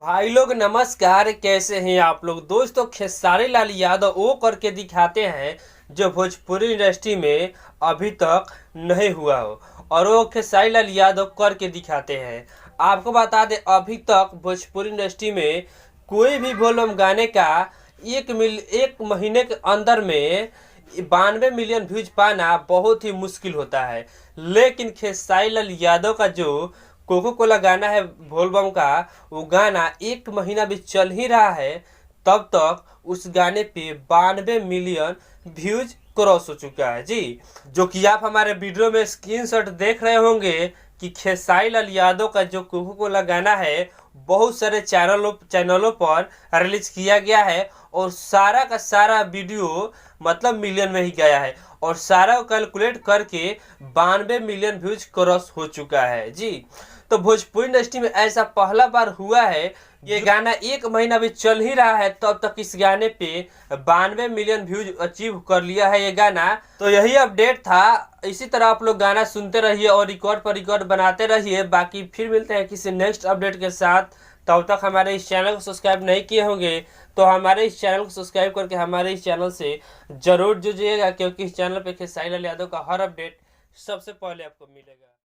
भाई लोग नमस्कार, कैसे हैं आप लोग। दोस्तों, खेसारी लाल यादव वो करके दिखाते हैं जो भोजपुरी इंडस्ट्री में अभी तक नहीं हुआ हो, और वो खेसारी लाल यादव करके दिखाते हैं। आपको बता दें, अभी तक भोजपुरी इंडस्ट्री में कोई भी वॉल्यूम गाने का एक महीने के अंदर में 92 मिलियन व्यूज पाना बहुत ही मुश्किल होता है। लेकिन खेसारी लाल यादव का जो कोको कोला गाना है बोलबम का, वो गाना एक महीना भी चल ही रहा है, तब तक उस गाने पे 92 मिलियन व्यूज क्रॉस हो चुका है जी। जो कि आप हमारे वीडियो में स्क्रीनशॉट देख रहे होंगे कि खेसारी लाल यादव का जो कोको कोला गाना है बहुत सारे चैनलों पर रिलीज किया गया है, और सारा का सारा वीडियो मतलब मिलियन में ही गया है, और सारा कैलकुलेट करके 92 मिलियन व्यूज क्रॉस हो चुका है जी। तो भोजपुरी इंडस्ट्री में ऐसा पहला बार हुआ है। ये गाना एक महीना भी चल ही रहा है, तब तक इस गाने पे 92 मिलियन व्यूज अचीव कर लिया है ये गाना। तो यही अपडेट था। इसी तरह आप लोग गाना सुनते रहिए और रिकॉर्ड पर रिकॉर्ड बनाते रहिए। बाकी फिर मिलते हैं किसी नेक्स्ट अपडेट के साथ। तब तक हमारे इस चैनल को सब्सक्राइब नहीं किए होंगे तो हमारे इस चैनल को सब्सक्राइब करके हमारे इस चैनल से जरूर जुड़िएगा, क्योंकि इस चैनल पे खेसारी लाल यादव का हर अपडेट सबसे पहले आपको मिलेगा।